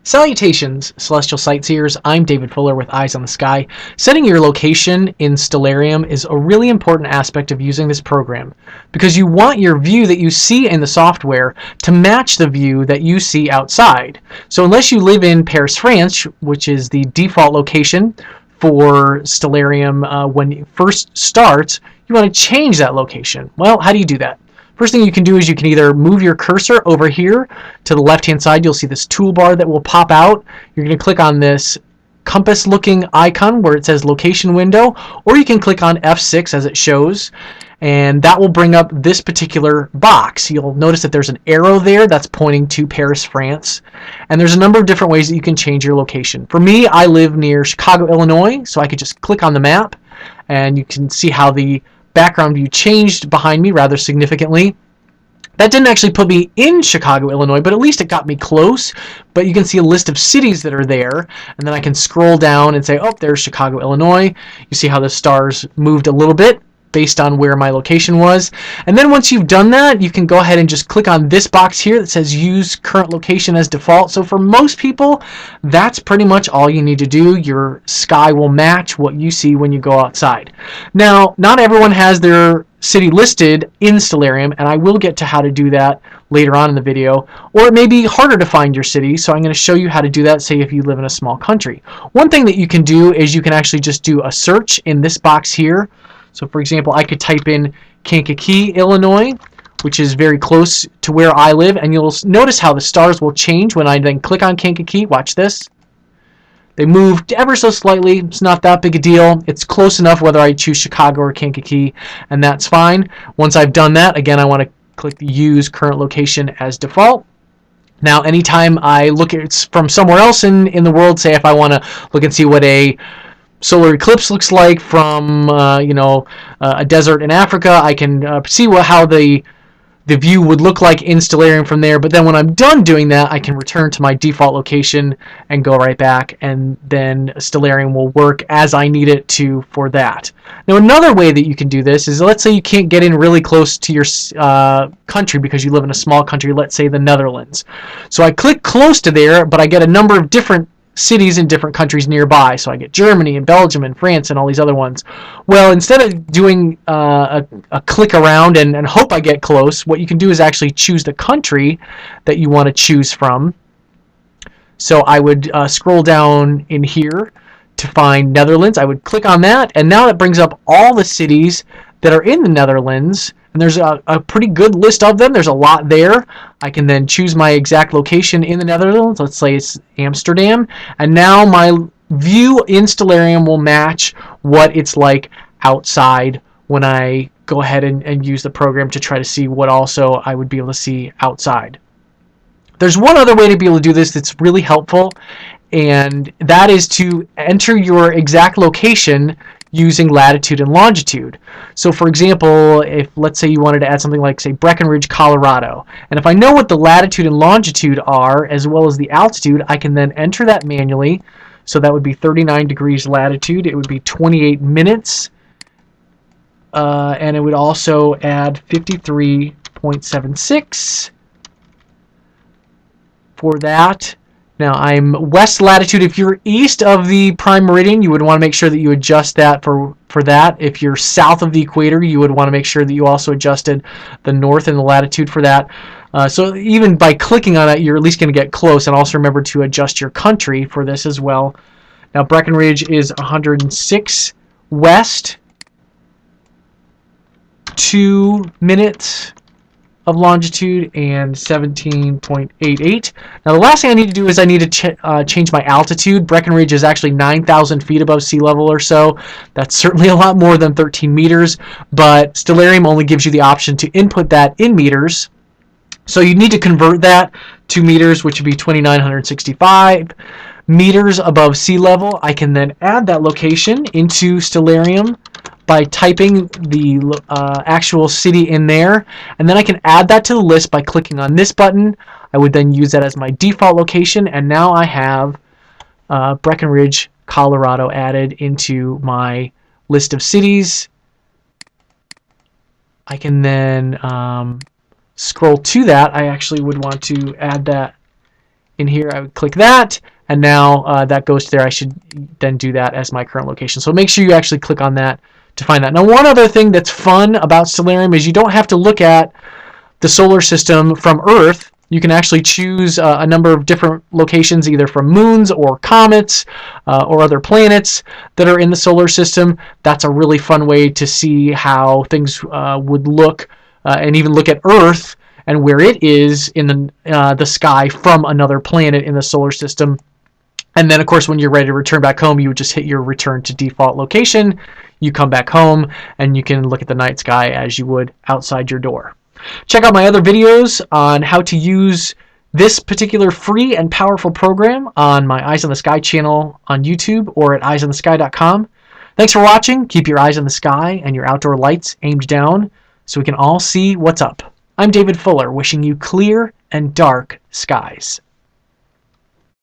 Salutations, celestial sightseers. I'm David Fuller with Eyes on the Sky. Setting your location in Stellarium is a really important aspect of using this program because you want your view that you see in the software to match the view that you see outside. So unless you live in Paris, France, which is the default location for Stellarium when it first starts, you want to change that location. Well, how do you do that? First thing you can do is you can either move your cursor over here to the left-hand side. You'll see this toolbar that will pop out. You're going to click on this compass-looking icon where it says Location Window, or you can click on F6 as it shows, and that will bring up this particular box. You'll notice that there's an arrow there that's pointing to Paris, France, and there's a number of different ways that you can change your location. For me, I live near Chicago, Illinois, so I could just click on the map, and you can see how the background view changed behind me rather significantly. That didn't actually put me in Chicago, Illinois, but at least it got me close. But you can see a list of cities that are there, and then I can scroll down and say, oh, there's Chicago, Illinois. You see how the stars moved a little bit based on where my location was. And then once you've done that, you can go ahead and just click on this box here that says use current location as default. So for most people, that's pretty much all you need to do. Your sky will match what you see when you go outside. Now, not everyone has their city listed in Stellarium, and I will get to how to do that later on in the video. Or it may be harder to find your city, so I'm going to show you how to do that, say if you live in a small country. One thing that you can do is you can actually just do a search in this box here. So for example, I could type in Kankakee, Illinois, which is very close to where I live, and you'll notice how the stars will change when I then click on Kankakee. Watch this. They moved ever so slightly. It's not that big a deal. It's close enough whether I choose Chicago or Kankakee, and that's fine. Once I've done that, again, I want to click the Use Current Location as Default. Now, anytime I look at from somewhere else in the world, say if I want to look and see what a solar eclipse looks like from a desert in Africa, I can see how the view would look like in Stellarium from there. But then when I'm done doing that, I can return to my default location and go right back, and then Stellarium will work as I need it to for that. Now, another way that you can do this is, let's say you can't get in really close to your country because you live in a small country, let's say the Netherlands. So I click close to there, but I get a number of different cities in different countries nearby. So I get Germany and Belgium and France and all these other ones. Well, instead of doing a click around and hope I get close, what you can do is actually choose the country that you want to choose from. So I would scroll down in here to find Netherlands. I would click on that, and now it brings up all the cities that are in the Netherlands. And there's a pretty good list of them. There's a lot there. I can then choose my exact location in the Netherlands. Let's say it's Amsterdam. And now my view in Stellarium will match what it's like outside when I go ahead and use the program to try to see what also I would be able to see outside. There's one other way to be able to do this that's really helpful, and that is to enter your exact location using latitude and longitude. So for example, if let's say you wanted to add something like, say, Breckenridge, Colorado, and if I know what the latitude and longitude are as well as the altitude, I can then enter that manually. So that would be 39 degrees latitude, it would be 28 minutes, and it would also add 53.76 for that. Now, I'm west latitude. If you're east of the prime meridian, you would want to make sure that you adjust that for that. If you're south of the equator, you would want to make sure that you also adjusted the north and the latitude for that. So even by clicking on it, you're at least going to get close. And also remember to adjust your country for this as well. Now, Breckenridge is 106 west, 2 minutes of longitude, and 17.88. Now the last thing I need to do is I need to change my altitude. Breckenridge is actually 9,000 feet above sea level or so. That's certainly a lot more than 13 meters, but Stellarium only gives you the option to input that in meters. So you need to convert that to meters, which would be 2,965 meters above sea level. I can then add that location into Stellarium by typing the actual city in there, and then I can add that to the list by clicking on this button. I would then use that as my default location, and now I have Breckenridge, Colorado added into my list of cities. I can then scroll to that. I actually would want to add that in here, I would click that, and now that goes to there. I should then do that as my current location. So make sure you actually click on that to find that. Now, one other thing that's fun about Stellarium is you don't have to look at the solar system from Earth. You can actually choose a number of different locations, either from moons or comets or other planets that are in the solar system. That's a really fun way to see how things would look, and even look at Earth and where it is in the sky from another planet in the solar system. And then, of course, when you're ready to return back home, you would just hit your return to default location. You come back home, and you can look at the night sky as you would outside your door. Check out my other videos on how to use this particular free and powerful program on my Eyes on the Sky channel on YouTube or at eyesonthesky.com. Thanks for watching. Keep your eyes on the sky and your outdoor lights aimed down so we can all see what's up. I'm David Fuller, wishing you clear and dark skies.